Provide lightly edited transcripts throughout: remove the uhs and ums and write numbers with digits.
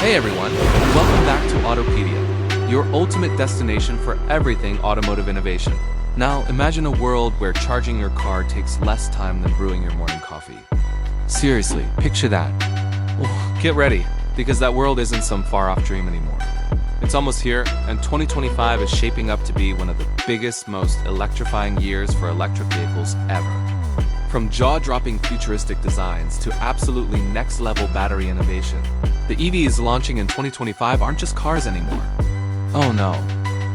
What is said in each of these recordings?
Hey everyone, welcome back to Autopedia, your ultimate destination for everything automotive innovation. Now imagine a world where charging your car takes less time than brewing your morning coffee. Seriously, picture that. Oh, get ready, because that world isn't some far-off dream anymore. It's almost here, and 2025 is shaping up to be one of the biggest, most electrifying years for electric vehicles ever. From jaw-dropping futuristic designs to absolutely next-level battery innovation, the EVs launching in 2025 aren't just cars anymore. Oh no.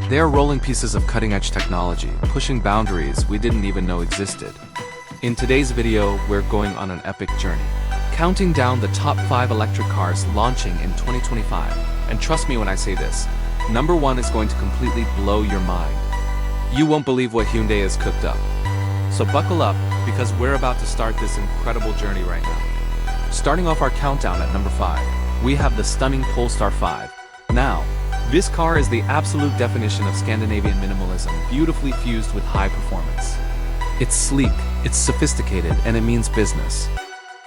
They are rolling pieces of cutting-edge technology, pushing boundaries we didn't even know existed. In today's video, we're going on an epic journey, counting down the top 5 electric cars launching in 2025. And trust me when I say this, number 1 is going to completely blow your mind. You won't believe what Hyundai has cooked up. So buckle up, because we're about to start this incredible journey right now. Starting off our countdown at number 5, we have the stunning Polestar 5. Now, this car is the absolute definition of Scandinavian minimalism, beautifully fused with high performance. It's sleek, it's sophisticated, and it means business.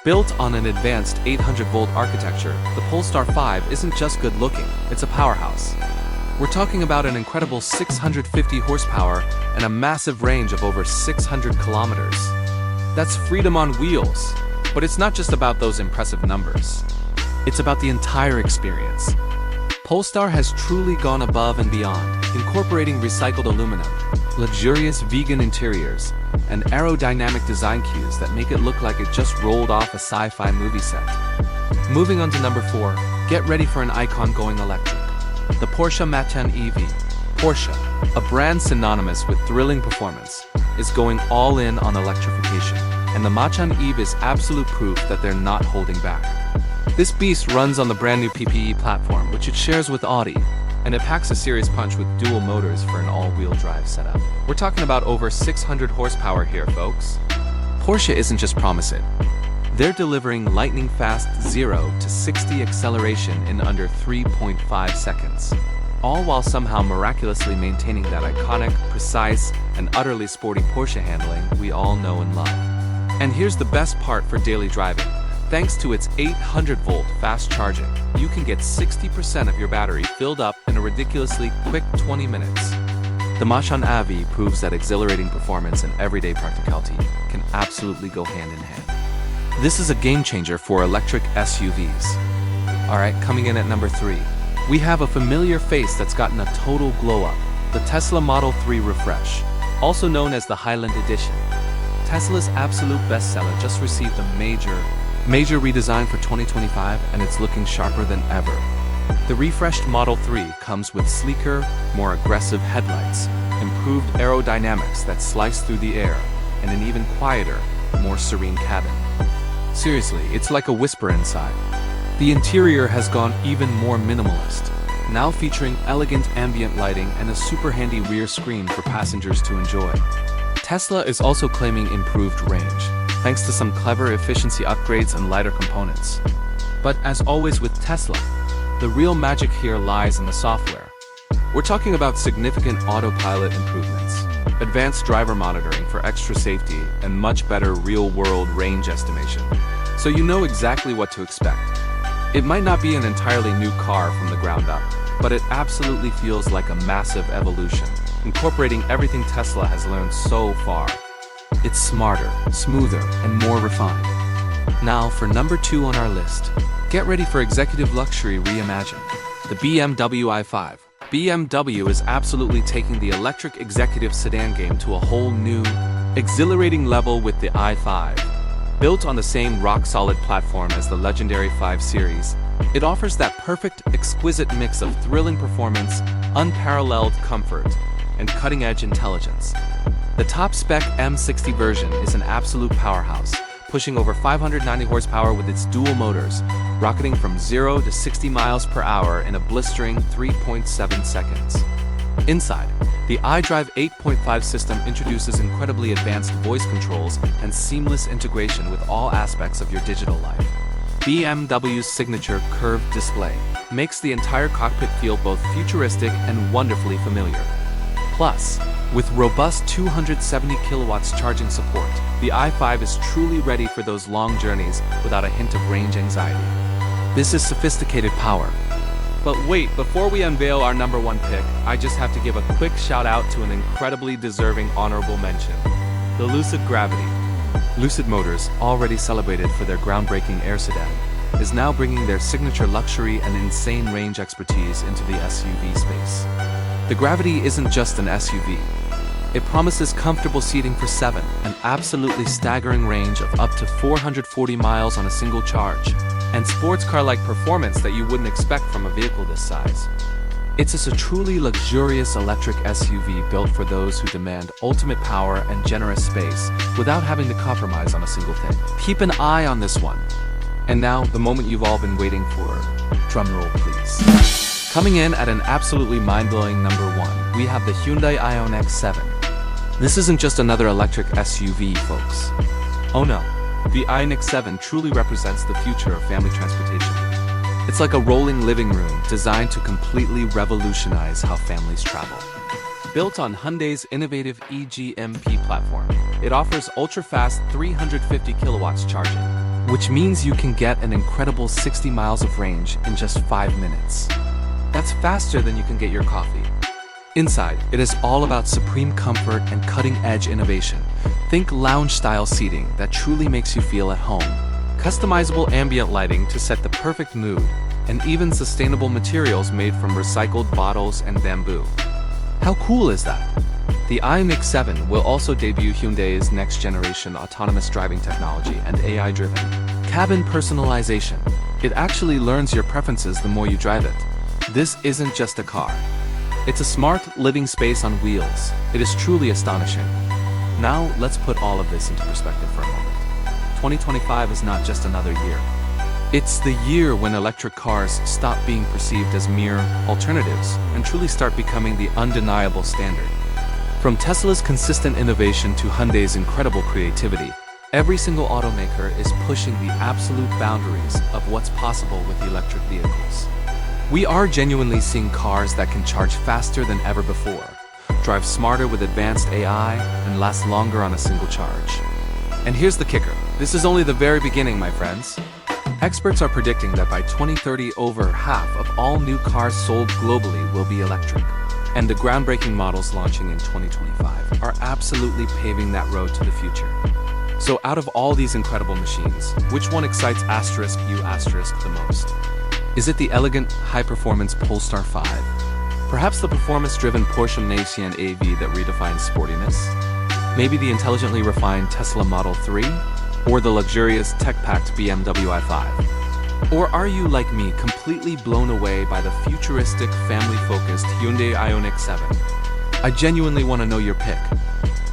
Built on an advanced 800-volt architecture, the Polestar 5 isn't just good looking, it's a powerhouse. We're talking about an incredible 650 horsepower and a massive range of over 600 kilometers. That's freedom on wheels. But it's not just about those impressive numbers. It's about the entire experience. Polestar has truly gone above and beyond, incorporating recycled aluminum, luxurious vegan interiors, and aerodynamic design cues that make it look like it just rolled off a sci-fi movie set. Moving on to number 4, get ready for an icon going electric. The Porsche Macan EV. Porsche, a brand synonymous with thrilling performance, is going all in on electrification, and the Macan EV is absolute proof that they're not holding back. This beast runs on the brand new PPE platform, which it shares with Audi, and it packs a serious punch with dual motors for an all-wheel drive setup. We're talking about over 600 horsepower here, folks. Porsche isn't just promising. They're delivering lightning-fast 0 to 60 acceleration in under 3.5 seconds, all while somehow miraculously maintaining that iconic, precise, and utterly sporty Porsche handling we all know and love. And here's the best part for daily driving. Thanks to its 800-volt fast charging, you can get 60% of your battery filled up in a ridiculously quick 20 minutes. The Macan EV proves that exhilarating performance and everyday practicality can absolutely go hand in hand. This is a game changer for electric SUVs. Alright, coming in at number 3, we have a familiar face that's gotten a total glow-up, the Tesla Model 3 Refresh, also known as the Highland Edition. Tesla's absolute bestseller just received a major redesign for 2025, and it's looking sharper than ever. The refreshed Model 3 comes with sleeker, more aggressive headlights, improved aerodynamics that slice through the air, and an even quieter, more serene cabin. Seriously, it's like a whisper inside. The interior has gone even more minimalist, now featuring elegant ambient lighting and a super handy rear screen for passengers to enjoy. Tesla is also claiming improved range, thanks to some clever efficiency upgrades and lighter components. But as always with Tesla, the real magic here lies in the software. We're talking about significant autopilot improvements, advanced driver monitoring for extra safety, and much better real-world range estimation, so you know exactly what to expect. It might not be an entirely new car from the ground up, but it absolutely feels like a massive evolution, incorporating everything Tesla has learned so far. It's smarter, smoother, and more refined. Now for number 2 on our list. Get ready for executive luxury reimagined. The BMW i5. BMW is absolutely taking the electric executive sedan game to a whole new, exhilarating level with the i5. Built on the same rock-solid platform as the legendary 5 Series, it offers that perfect, exquisite mix of thrilling performance, unparalleled comfort, and cutting-edge intelligence. The top-spec M60 version is an absolute powerhouse, pushing over 590 horsepower with its dual motors, rocketing from 0 to 60 miles per hour in a blistering 3.7 seconds. Inside, the iDrive 8.5 system introduces incredibly advanced voice controls and seamless integration with all aspects of your digital life. BMW's signature curved display makes the entire cockpit feel both futuristic and wonderfully familiar. Plus, with robust 270 kilowatts charging support, the i5 is truly ready for those long journeys without a hint of range anxiety. This is sophisticated power, But wait, before we unveil our number one pick, I just have to give a quick shout out to an incredibly deserving honorable mention. The Lucid Gravity. Lucid Motors, already celebrated for their groundbreaking air sedan, is now bringing their signature luxury and insane range expertise into the SUV space. The Gravity isn't just an SUV. It promises comfortable seating for 7, an absolutely staggering range of up to 440 miles on a single charge, and sports car-like performance that you wouldn't expect from a vehicle this size. It's a truly luxurious electric SUV built for those who demand ultimate power and generous space without having to compromise on a single thing. Keep an eye on this one. And now, the moment you've all been waiting for. Drumroll, please. Coming in at an absolutely mind-blowing number 1, we have the Hyundai Ioniq 7. This isn't just another electric SUV, folks. Oh no, the Ioniq 7 truly represents the future of family transportation. It's like a rolling living room designed to completely revolutionize how families travel. Built on Hyundai's innovative EGMP platform, it offers ultra-fast 350 kilowatts charging, which means you can get an incredible 60 miles of range in just 5 minutes. That's faster than you can get your coffee. Inside, it is all about supreme comfort and cutting-edge innovation. Think lounge-style seating that truly makes you feel at home, customizable ambient lighting to set the perfect mood, and even sustainable materials made from recycled bottles and bamboo. How cool is that? The Ioniq 7 will also debut Hyundai's next-generation autonomous driving technology and AI-driven cabin personalization. It actually learns your preferences the more you drive it. This isn't just a car. It's a smart, living space on wheels. It is truly astonishing. Now, let's put all of this into perspective for a moment. 2025 is not just another year. It's the year when electric cars stop being perceived as mere alternatives and truly start becoming the undeniable standard. From Tesla's consistent innovation to Hyundai's incredible creativity, every single automaker is pushing the absolute boundaries of what's possible with electric vehicles. We are genuinely seeing cars that can charge faster than ever before, drive smarter with advanced AI, and last longer on a single charge. And here's the kicker. This is only the very beginning, my friends. Experts are predicting that by 2030, over half of all new cars sold globally will be electric. And the groundbreaking models launching in 2025 are absolutely paving that road to the future. So out of all these incredible machines, which one excites you the most? Is it the elegant, high-performance Polestar 5? Perhaps the performance-driven Porsche Macan EV that redefines sportiness? Maybe the intelligently refined Tesla Model 3? Or the luxurious, tech-packed BMW i5? Or are you, like me, completely blown away by the futuristic, family-focused Hyundai Ioniq 7? I genuinely want to know your pick.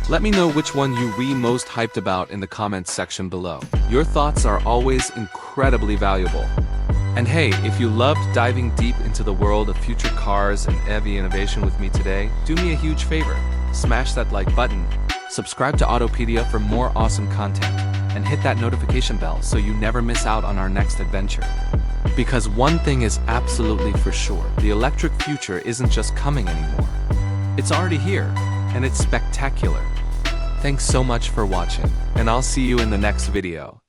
Let me know which one you're most hyped about in the comments section below. Your thoughts are always incredibly valuable. And hey, if you loved diving deep into the world of future cars and EV innovation with me today, do me a huge favor. Smash that like button, subscribe to Autopedia for more awesome content, and hit that notification bell so you never miss out on our next adventure. Because one thing is absolutely for sure, the electric future isn't just coming anymore. It's already here, and it's spectacular. Thanks so much for watching, and I'll see you in the next video.